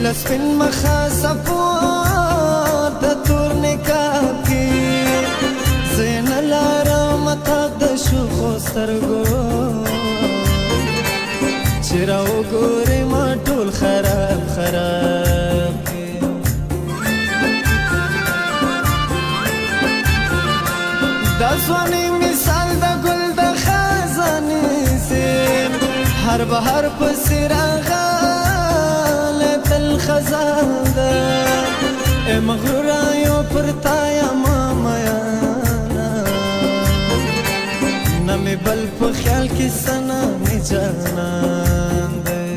لسپین مخا سپور د تور نکاب کی زین لارم تاب د شوخو سترګو چې راوګورې ما ټول خراب خراب کی دا ځواني مثال د ګل د خزانې سیم هر بهر پسې راغلی تل خزان ده ای مغروره یو پر تا یمه میانه نه مې بل په خیال کې سنه مې جانان دی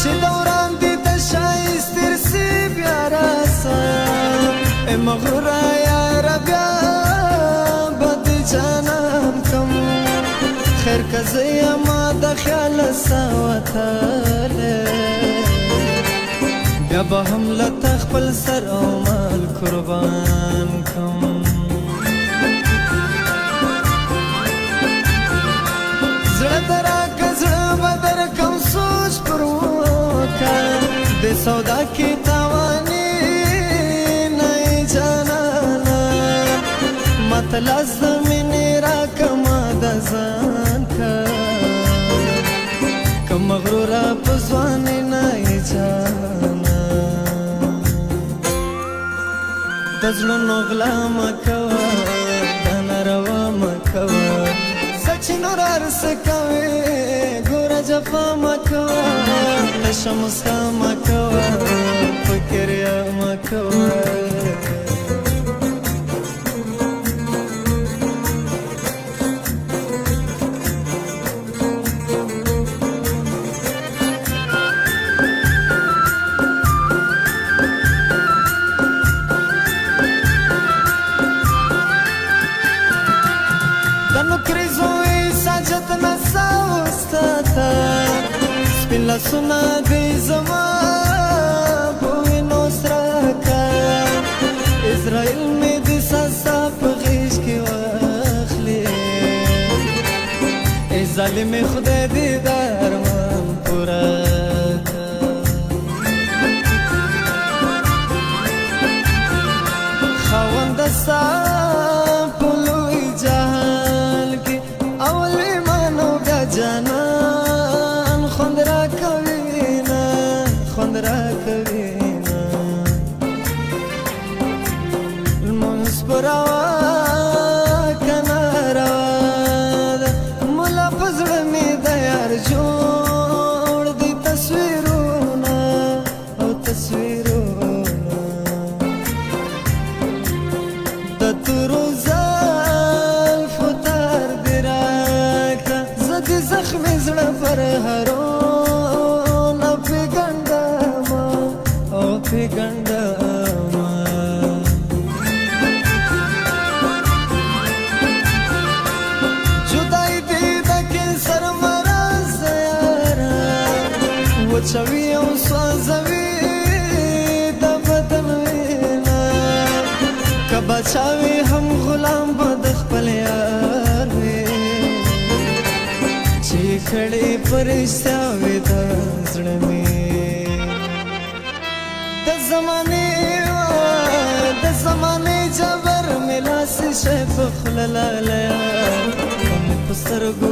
چې دوران دې د ښایست ترسي بیا راسه ای مغروره یاره بیا به دې جانان کم خیر که زه یمه د خیاله ساوتلی بیا به هم لته خپل سر او مال قربان کم زړه ته راکه زړه به درکم سوچ پر وکه د سودا کې تاواني نه یې جانانه ماته لاس د مینې راکه ما د ځان که که مغروره په ځوانۍ نه یې جانه د زړونو غلا مه کوه دا ناروا مه کوه څه چې نور هر څه کوې ګوره جفا مه کوه نشه مسکا مه کوه فکر یې مه کوه سپین لاسونه دی زما په وینو سره که اسرائیل مې د ساسا په غېږ کې واخلي ای ظالمې خدای دې د ارمان پوره که خاونده ستا په لوی جهان کې اول ایمان او بیا جانان خوند را کوي نه لمونځ په روا که ناروا ده ملا په زړه مې د یار جوړ دي تصویرونه او تصویرونه د تورو زلفو تار دې راکړه زه دې زخمې زړه پر هرو پیګنډما جدای دې د کینسر مرض یاره وچوي او سوځوي د بدن وینه که بچاوي هم غلام به د خپل یار وي چې کړي په رښتیا وي د زړه مې د زمانې جبر مې لاس شی په خوله لالیه په سترګو